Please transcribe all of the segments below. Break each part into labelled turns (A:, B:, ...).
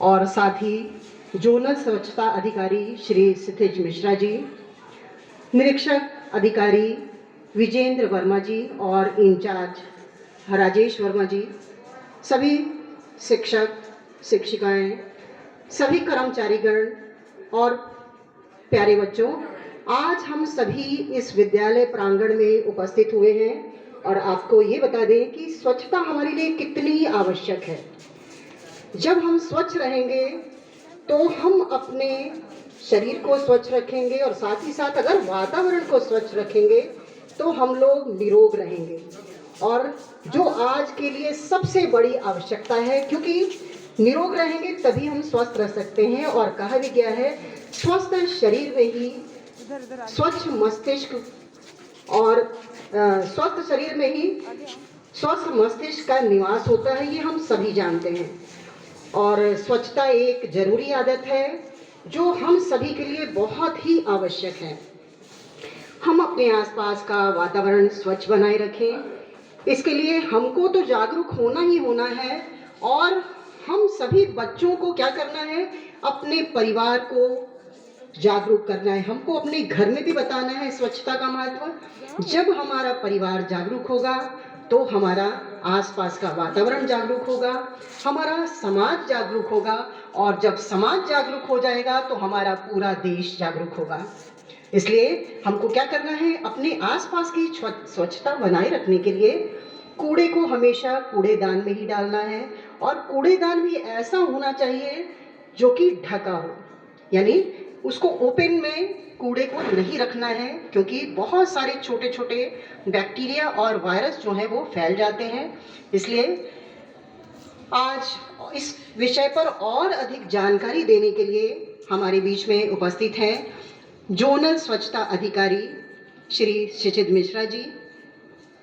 A: और साथ ही जोनल स्वच्छता अधिकारी श्री क्षितिज मिश्रा जी, निरीक्षक अधिकारी विजेंद्र वर्मा जी और इंचार्ज राजेश वर्मा जी, सभी शिक्षक शिक्षिकाएं, सभी कर्मचारीगण और प्यारे बच्चों, आज हम सभी इस विद्यालय प्रांगण में उपस्थित हुए हैं और आपको ये बता दें कि स्वच्छता हमारे लिए कितनी आवश्यक है। जब हम स्वच्छ रहेंगे तो हम अपने शरीर को स्वच्छ रखेंगे और साथ ही साथ अगर वातावरण को स्वच्छ रखेंगे तो हम लोग निरोग रहेंगे। और जो आज के लिए सबसे बड़ी आवश्यकता है, क्योंकि निरोग रहेंगे तभी हम स्वस्थ रह सकते हैं। और कहा भी गया है, स्वस्थ शरीर में ही स्वच्छ मस्तिष्क और स्वस्थ शरीर में ही स्वस्थ मस्तिष्क का निवास होता है, ये हम सभी जानते हैं। और स्वच्छता एक जरूरी आदत है जो हम सभी के लिए बहुत ही आवश्यक है। हम अपने आसपास का वातावरण स्वच्छ बनाए रखें, इसके लिए हमको तो जागरूक होना ही होना है। और हम सभी बच्चों को क्या करना है, अपने परिवार को जागरूक करना है, हमको अपने घर में भी बताना है स्वच्छता का महत्व। जब हमारा परिवार जागरूक होगा तो हमारा आसपास का वातावरण जागरूक होगा, हमारा समाज जागरूक होगा, और जब समाज जागरूक हो जाएगा तो हमारा पूरा देश जागरूक होगा। इसलिए हमको क्या करना है, अपने आसपास की स्वच्छता बनाए रखने के लिए कूड़े को हमेशा कूड़ेदान में ही डालना है। और कूड़ेदान भी ऐसा होना चाहिए जो कि ढका हो, यानी उसको ओपन में कूड़े को नहीं रखना है, क्योंकि बहुत सारे छोटे छोटे बैक्टीरिया और वायरस जो है वो फैल जाते हैं। इसलिए आज इस विषय पर और अधिक जानकारी देने के लिए हमारे बीच में उपस्थित हैं जोनल स्वच्छता अधिकारी श्री क्षितिज मिश्रा जी,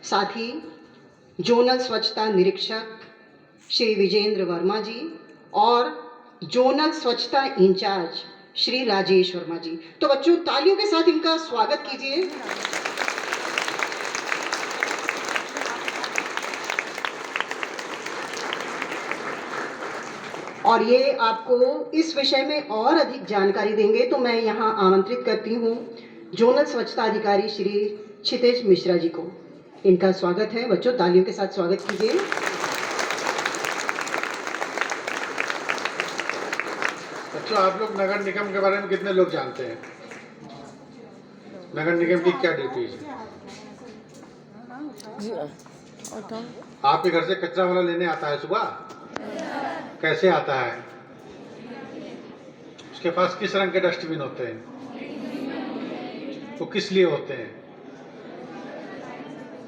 A: साथ ही जोनल स्वच्छता निरीक्षक श्री विजेंद्र वर्मा जी और जोनल स्वच्छता इंचार्ज श्री राजेश वर्मा जी। तो बच्चों, तालियों के साथ इनका स्वागत कीजिए। और ये आपको इस विषय में और अधिक जानकारी देंगे, तो मैं यहाँ आमंत्रित करती हूँ जोनल स्वच्छता अधिकारी श्री क्षितिज मिश्रा जी को। इनका स्वागत है। बच्चों, तालियों के साथ स्वागत कीजिए।
B: बच्चों, आप लोग नगर निगम के बारे में कितने लोग जानते हैं? नगर निगम की क्या ड्यूटीज है? आपके घर से कचरा वाला लेने आता है सुबह? कैसे आता है? उसके पास किस रंग के डस्टबिन होते हैं? वो किस लिए होते हैं?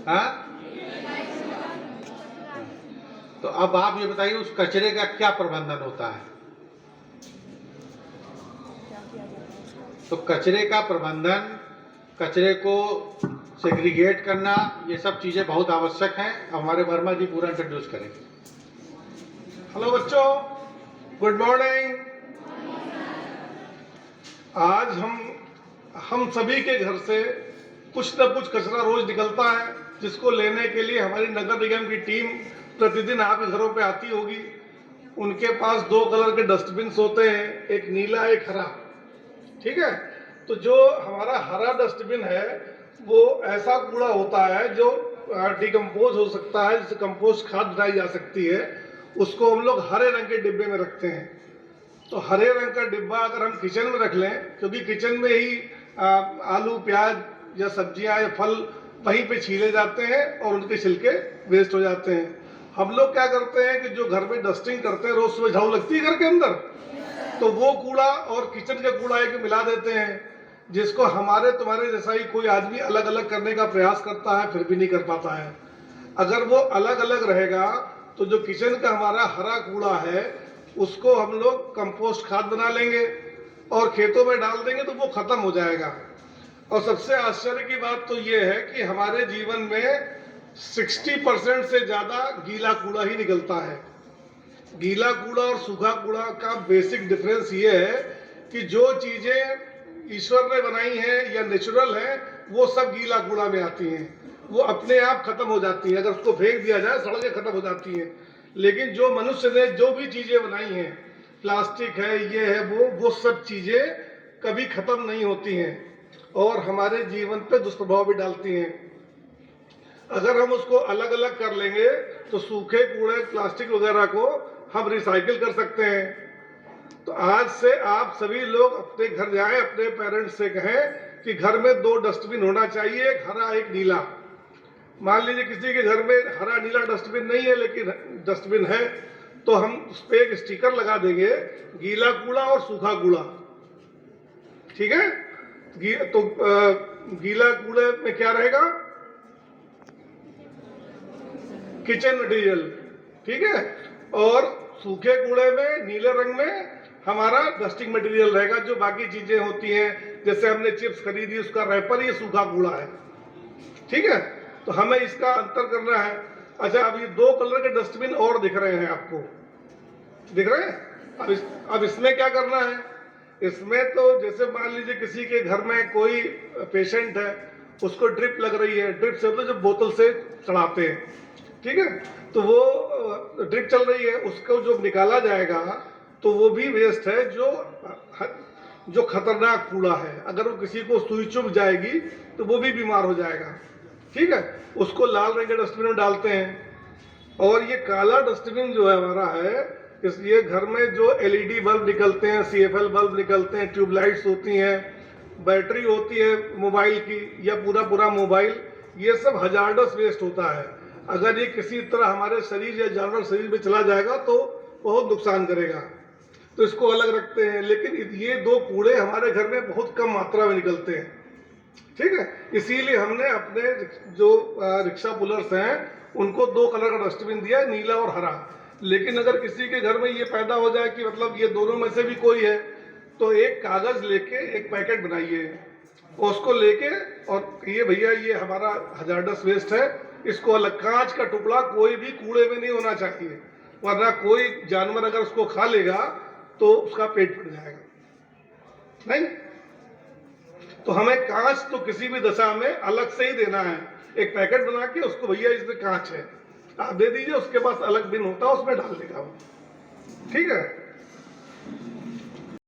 B: हाँ? तो अब आप ये बताइए, उस कचरे का क्या प्रबंधन होता है? तो कचरे का प्रबंधन, कचरे को सेग्रीगेट करना, ये सब चीज़ें बहुत आवश्यक हैं। हमारे वर्मा जी पूरा इंट्रोड्यूस करेंगे। हेलो बच्चों, गुड मॉर्निंग। आज हम सभी के घर से कुछ न कुछ कचरा रोज निकलता है, जिसको लेने के लिए हमारी नगर निगम की टीम प्रतिदिन आपके घरों पे आती होगी। उनके पास 2 कलर के डस्टबिन होते हैं, एक नीला एक हरा। ठीक है? तो जो हमारा हरा डस्टबिन है वो ऐसा कूड़ा होता है जो डिकम्पोज हो सकता है, जिससे कंपोस्ट खाद बनाई जा सकती है। उसको हम लोग हरे रंग के डिब्बे में रखते हैं। तो हरे रंग का डिब्बा अगर हम किचन में रख लें, क्योंकि किचन में ही आलू प्याज या सब्जियां या फल वहीं पे छीले जाते हैं और उनके छिलके वेस्ट हो जाते हैं। हम लोग क्या करते हैं कि जो घर में डस्टिंग करते हैं, रोज सुबह झाड़ू लगती है घर के अंदर, तो वो कूड़ा और किचन का कूड़ा एक मिला देते हैं, जिसको हमारे तुम्हारे जैसा ही कोई आदमी अलग अलग करने का प्रयास करता है, फिर भी नहीं कर पाता है। अगर वो अलग अलग रहेगा तो जो किचन का हमारा हरा कूड़ा है उसको हम लोग कंपोस्ट खाद बना लेंगे और खेतों में डाल देंगे, तो वो खत्म हो जाएगा। और सबसे आश्चर्य की बात तो ये है कि हमारे जीवन में 60% से ज्यादा गीला कूड़ा ही निकलता है। गीला कूड़ा और सूखा कूड़ा का बेसिक डिफरेंस ये है कि जो चीजें ईश्वर ने बनाई हैं या नेचुरल है, वो सब गीला कूड़ा में आती हैं, वो अपने आप खत्म हो जाती हैं। अगर उसको फेंक दिया जाए, सड़ के खत्म हो जाती हैं। लेकिन जो मनुष्य ने जो भी चीजें बनाई हैं, प्लास्टिक है, ये है, वो सब चीजें कभी खत्म नहीं होती हैं और हमारे जीवन पे दुष्प्रभाव भी डालती हैं। अगर हम उसको अलग अलग कर लेंगे तो सूखे कूड़े प्लास्टिक वगैरह को हम रिसाइकिल कर सकते हैं। तो आज से आप सभी लोग अपने घर जाएं, अपने पेरेंट्स से कहें कि घर में 2 डस्टबिन होना चाहिए, एक हरा एक नीला। मान लीजिए किसी के घर में हरा नीला डस्टबिन नहीं है लेकिन डस्टबिन है, तो हम उस पर एक स्टिकर लगा देंगे, गीला कूड़ा और सूखा कूड़ा। ठीक है? तो गीला कूड़े में क्या रहेगा? किचन मटेरियल, ठीक है, और सूखे कूड़े में नीले रंग में हमारा डस्टिंग मटेरियल रहेगा, जो बाकी चीजें होती हैं, जैसे हमने चिप्स खरीदी उसका रैपर, ये सूखा कूड़ा है। ठीक है? तो हमें इसका अंतर करना है। अच्छा, अब ये 2 कलर के डस्टबिन और दिख रहे हैं आपको, दिख रहे हैं? अब इसमें क्या करना है? इसमें तो जैसे मान लीजिए किसी के घर में कोई पेशेंट है, उसको ड्रिप लग रही है, ड्रिप से मतलब जो बोतल से चढ़ाते हैं, ठीक है, तो वो ड्रिप चल रही है, उसको जो निकाला जाएगा तो वो भी वेस्ट है, जो खतरनाक कूड़ा है। अगर वो किसी को सुई चुभ जाएगी तो वो भी बीमार हो जाएगा। ठीक है, उसको लाल रंग के डस्टबिन में डालते हैं। और ये काला डस्टबिन जो है हमारा है, इसलिए घर में जो एलईडी बल्ब निकलते हैं, सीएफएल बल्ब निकलते हैं, ट्यूबलाइट्स होती हैं, बैटरी होती है मोबाइल की या पूरा मोबाइल, ये सब हजार्डस वेस्ट होता है। अगर ये किसी तरह हमारे शरीर या जानवर शरीर में चला जाएगा तो बहुत नुकसान करेगा, तो इसको अलग रखते हैं। लेकिन ये 2 कूड़े हमारे घर में बहुत कम मात्रा में निकलते हैं। ठीक है, इसीलिए हमने अपने जो रिक्शा पुलर्स हैं उनको 2 कलर का डस्टबिन दिया, नीला और हरा। लेकिन अगर किसी के घर में ये पैदा हो जाए कि मतलब ये दोनों में से भी कोई है, तो एक कागज लेके एक पैकेट बनाइए, उसको लेके, और ये भैया ये हमारा हजार्डस वेस्ट है, इसको अलग, कांच का टुकड़ा कोई भी कूड़े में नहीं होना चाहिए, वरना कोई जानवर अगर उसको खा लेगा तो उसका पेट फट जाएगा। नहीं, तो हमें कांच तो किसी भी दशा में अलग से ही देना है। एक पैकेट बना के उसको, भैया इसमें कांच है, आप दे दीजिए, उसके पास अलग बिन होता है, उसमें डाल देगा वो। ठीक है?